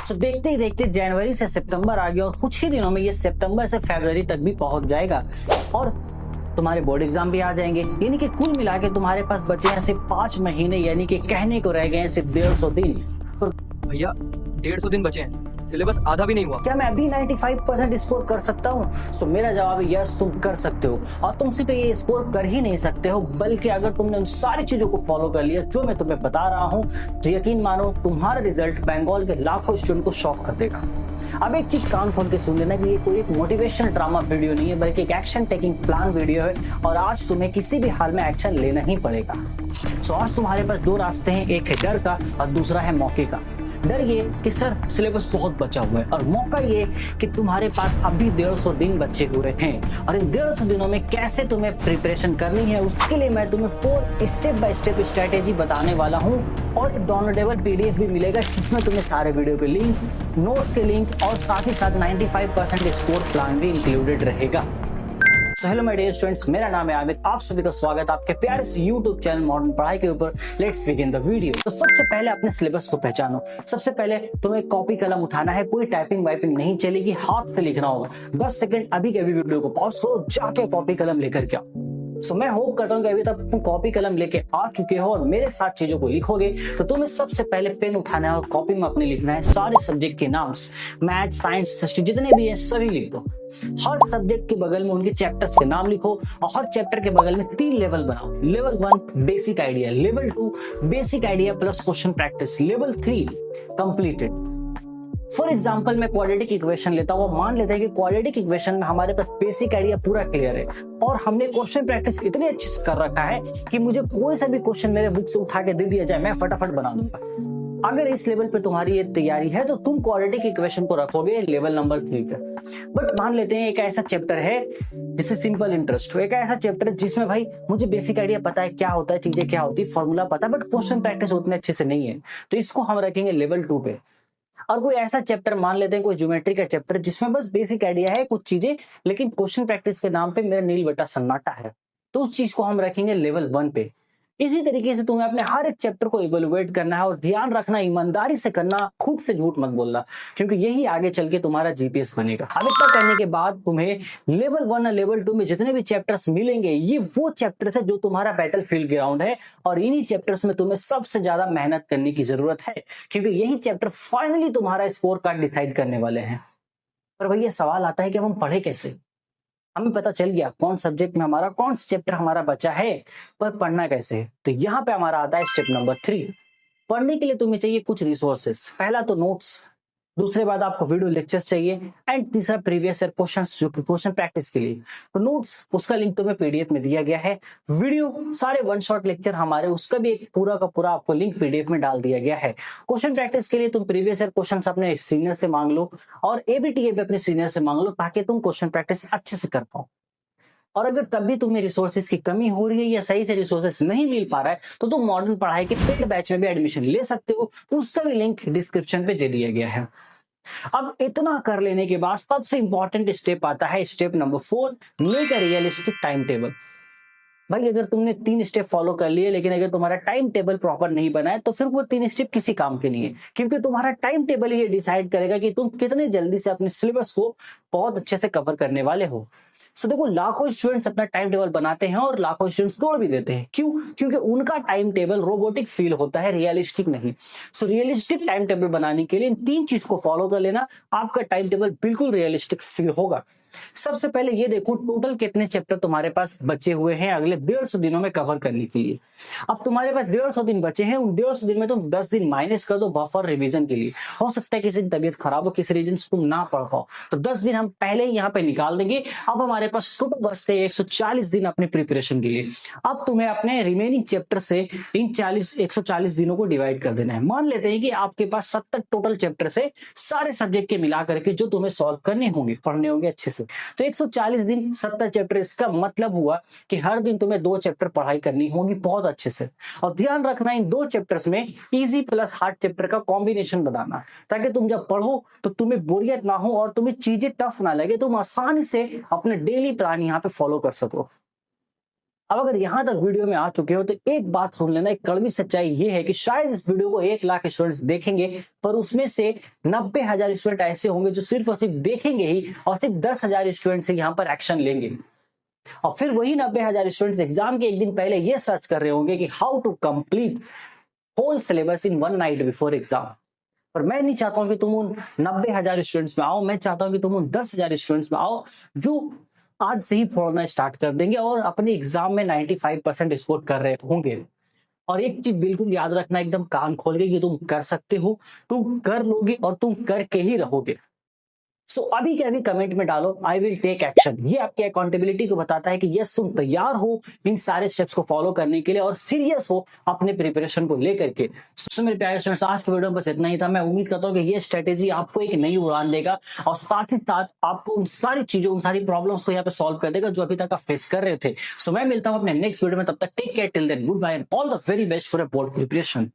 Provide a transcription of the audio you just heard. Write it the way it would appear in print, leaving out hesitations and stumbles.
तो देखते ही देखते जनवरी से सितंबर आ गया और कुछ ही दिनों में ये सितंबर से फरवरी तक भी पहुंच जाएगा और तुम्हारे बोर्ड एग्जाम भी आ जाएंगे। यानी कि कुल मिला के तुम्हारे पास बचे हैं सिर्फ 5 महीने, यानी कि कहने को रह गए हैं सिर्फ 150 दिन। तो भैया 150 दिन बचे हैं, सिलेबस आधा भी नहीं हुआ। क्या मैं अभी 95% स्कोर कर सकता हूँ? सो मेरा जवाब है यस, तुम कर सकते हो। और तुम सिर्फ ये स्कोर कर ही नहीं सकते हो, बल्कि अगर तुमने उन सारी चीजों को फॉलो कर लिया जो मैं तुम्हें बता रहा हूँ, तो यकीन मानो तुम्हारा रिजल्ट बंगाल के लाखों स्टूडेंट को शॉक कर देगा। अब एक चीज कान खोल के सुन लेना कि ये कोई एक मोटिवेशनल ड्रामा वीडियो नहीं है, बल्कि एक एक्शन टेकिंग प्लान वीडियो है और आज तुम्हें किसी भी हाल में एक्शन लेना ही पड़ेगा। सो आज तुम्हारे पास दो रास्ते हैं, एक है डर का और दूसरा है मौके का। डर ये कि सर सिलेबस बहुत बचा हुआ है, और मौका ये कि तुम्हारे पास अभी 150 दिन बचे हुए हैं और इन 150 दिनों में कैसे तुम्हें प्रिपरेशन करनी है, उसके लिए मैं तुम्हें 4 स्टेप बाय स्टेप स्ट्रेटेजी बताने वाला हूं और एक डाउनलोडेबल पीडीएफ भी मिलेगा जिसमें तुम्हें सारे वीडियो के लिंक, नोट्स के लिंक और साथ ही साथ 95% स्कोर प्लान भी इंक्लूडेड रहेगा। So hello my dear students, मेरा नाम है आमिर। आप सभी का स्वागत है आपके प्यारे से YouTube चैनल मॉडर्न पढ़ाई के ऊपर। Let's begin the video. तो सबसे पहले अपने सिलेबस को पहचानो। सबसे पहले तुम्हें कॉपी कलम उठाना है, कोई टाइपिंग वाइपिंग नहीं चलेगी, हाथ से लिखना होगा। 10 सेकंड अभी के अभी वीडियो को पॉज करो, जाके कॉपी कलम लेकर के आओ। सो मैं होप करता हूँ कि अभी तक तुम कॉपी कलम लेके आ चुके हो और मेरे साथ चीजों को लिखोगे। तो तुम्हें सबसे पहले पेन उठाना है और कॉपी में अपने लिखना है सारे सब्जेक्ट के नाम, मैथ, साइंस, हिस्ट्री जितने भी है सभी लिख दो। हर सब्जेक्ट के बगल में उनके चैप्टर्स के नाम लिखो और हर चैप्टर के बगल में 3 लेवल बनाओ। Level 1 basic idea, level 2 basic idea plus question practice, level 3 completed. For example मैं क्वाड्रेटिक इक्वेशन लेता हूँ। मान लेते हैं कि क्वाड्रेटिक इक्वेशन में हमारे पास बेसिक आइडिया पूरा क्लियर है और हमने क्वेश्चन प्रैक्टिस इतनी अच्छी से कर रखा है कि मुझे कोई सा भी क्वेश्चन मेरे बुक से उठा के दे दिया जाए, मैं फटाफट बना दूंगा। अगर इस लेवल पे तुम्हारी ये तैयारी है तो तुम क्वाड्रेटिक इक्वेशन को रखोगे लेवल नंबर 3 पे। बट मान लेते हैं एक ऐसा चैप्टर है जिसे सिंपल इंटरेस्ट हो, एक ऐसा चैप्टर है जिसमें भाई मुझे बेसिक आइडिया पता है क्या होता है, चीजें क्या होती है, फॉर्मूला पता है, बट क्वेश्चन प्रैक्टिस उतने अच्छे से नहीं है, तो इसको हम रखेंगे लेवल 2 पे। और कोई ऐसा चैप्टर मान लेते हैं, कोई ज्योमेट्री का चैप्टर जिसमें बस बेसिक आइडिया है कुछ चीजें, लेकिन क्वेश्चन प्रैक्टिस के नाम पे मेरा नील बटा सन्नाटा है, तो उस चीज को हम रखेंगे लेवल 1 पे। इसी तरीके से तुम्हें अपने हर एक चैप्टर को इवेलुएट करना है और ध्यान रखना, ईमानदारी से करना, खुद से झूठ मत बोलना, क्योंकि यही आगे चल के तुम्हारा जीपीएस बनेगा। अब इतना करने के बाद तुम्हें लेवल 1 और लेवल 2 में जितने भी चैप्टर्स मिलेंगे, ये वो चैप्टर्स है जो तुम्हारा बैटलफील्ड ग्राउंड है और इन्हीं चैप्टर्स में तुम्हें सबसे ज्यादा मेहनत करने की जरूरत है, क्योंकि यही चैप्टर फाइनली तुम्हारा स्कोर कार्ड डिसाइड करने वाले हैं। पर भैया सवाल आता है कि हम पढ़े कैसे? हमें पता चल गया कौन सब्जेक्ट में हमारा कौन सा चैप्टर हमारा बचा है, पर पढ़ना कैसे है? तो यहाँ पे हमारा आता है स्टेप नंबर 3। पढ़ने के लिए तुम्हें चाहिए कुछ रिसोर्सेस। पहला तो नोट्स, दूसरे बाद आपको वीडियो लेक्चर्स चाहिए एंड तीसरा प्रीवियस ईयर क्वेश्चंस जो कि क्वेश्चन प्रैक्टिस के लिए। तो नोट्स उसका लिंक तुम्हें पीडीएफ में दिया गया है, वीडियो सारे 1 शॉट लेक्चर हमारे उसका भी एक पूरा का पूरा आपको लिंक पीडीएफ में डाल दिया गया है। क्वेश्चन प्रैक्टिस के लिए तुम प्रीवियस ईयर क्वेश्चंस अपने सीनियर से मांग लो और एबीटीए भी अपने सीनियर से मांग लो, ताकि तुम क्वेश्चन प्रैक्टिस अच्छे से कर पाओ। और अगर तब भी तुम्हें रिसोर्सेज की कमी हो रही है या सही से रिसोर्सेज नहीं मिल पा रहा है, तो तुम मॉडर्न पढ़ाई के पेड बैच में भी एडमिशन ले सकते हो, उसका भी लिंक डिस्क्रिप्शन पे दे दिया गया है। अब इतना कर लेने के बाद सबसे इंपॉर्टेंट स्टेप आता है, step number 4, make a realistic time table. भाई अगर तुमने 3 स्टेप फॉलो कर लिए, लेकिन अगर तुम्हारा टाइम टेबल प्रॉपर नहीं बना है, तो फिर वो 3 स्टेप किसी काम के नहीं है, क्योंकि तुम्हारा टाइम टेबल ये डिसाइड करेगा कि तुम कितने जल्दी से अपने सिलेबस को बहुत अच्छे से कवर करने वाले हो। सो देखो, लाखों स्टूडेंट्स अपना टाइम टेबल बनाते हैं और लाखों स्टूडेंट्स तोड़ भी देते हैं। क्यों? क्योंकि उनका टाइम टेबल रोबोटिक फील होता है, रियलिस्टिक नहीं। सो रियलिस्टिक टाइम टेबल बनाने के लिए इन 3 चीज को फॉलो कर लेना, आपका टाइम टेबल बिल्कुल रियलिस्टिक फील होगा। सबसे पहले ये देखो टोटल कितने चैप्टर तुम्हारे पास बचे हुए हैं अगले 150 दिनों में कवर करने के लिए। अब तुम्हारे पास 150 दिन बचे हैं, उन 150 दिन में तुम 10 दिन माइनस कर दो बफर रिवीजन के लिए। हो सकता है किसी दिन तबीयत खराब हो, किसी रीजन से तुम ना पढ़ पाओ, तो 10 दिन हम पहले ही यहाँ पे निकाल देंगे। अब हमारे पास टोटल बचते हैं 140 दिन अपनी प्रिपरेशन के लिए। अब तुम्हें अपने रिमेनिंग चैप्टर से इन 140 दिनों को डिवाइड कर देना है। मान लेते हैं कि आपके पास 70 टोटल चैप्टर से सारे सब्जेक्ट के मिला करके जो तुम्हें सॉल्व करने होंगे, पढ़ने होंगे अच्छे से। तो 140 दिन 70 चैप्टर, इसका मतलब हुआ कि हर दिन तुम्हें 2 चैप्टर पढ़ाई करनी होगी बहुत अच्छे से। और ध्यान रखना, इन 2 चैप्टर्स में इजी प्लस हार्ड चैप्टर का कॉम्बिनेशन बनाना, ताकि तुम जब पढ़ो तो तुम्हें बोरियत ना हो और तुम्हें चीजें टफ ना लगे, तुम आसानी से अपने डेली प्लान यहाँ पे फॉलो कर सको। अब अगर यहां तक वीडियो में आ चुके हो तो एक बात सुन लेना, एक कड़वी सच्चाई ये है कि शायद इस वीडियो को 1 लाख स्टूडेंट्स देखेंगे, पर उसमें से 90,000 स्टूडेंट ऐसे होंगे जो सिर्फ और सिर्फ देखेंगे ही और सिर्फ 10,000 स्टूडेंट से यहाँ पर एक्शन लेंगे। और फिर वही 90,000 स्टूडेंट्स एग्जाम के एक दिन पहले ये सर्च कर रहे होंगे कि how to complete whole syllabus in 1 night before exam. पर मैं नहीं चाहता हूं कि तुम उन 90,000 स्टूडेंट्स में आओ, मैं चाहता हूं कि तुम उन 10,000 स्टूडेंट्स में आओ जो आज से ही पढ़ना स्टार्ट कर देंगे और अपने एग्जाम में 95% स्कोर कर रहे होंगे। और एक चीज बिल्कुल याद रखना एकदम कान खोल के कि तुम कर सकते हो, तुम कर लोगे और तुम करके ही रहोगे। सो अभी के अभी कमेंट में डालो आई विल टेक एक्शन। ये आपकी अकाउंटेबिलिटी को बताता है कि यस तुम तैयार हो इन सारे स्टेप्स को फॉलो करने के लिए और सीरियस हो अपने प्रिपरेशन को लेकर के। सो मेरे प्यारे स्टूडेंट्स, आज के वीडियो में बस इतना ही था। मैं उम्मीद करता हूँ कि ये स्ट्रेटेजी आपको एक नई उड़ान देगा और साथ ही साथ आपको उन सारी चीजों, उन सारी प्रॉब्लम्स को यहाँ पे सॉल्व कर देगा जो अभी तक आप फेस कर रहे थे। सो मैं मिलता हूँ अपने नेक्स्ट वीडियो में, तब तक take care, till then good bye and all the very best for a board preparation.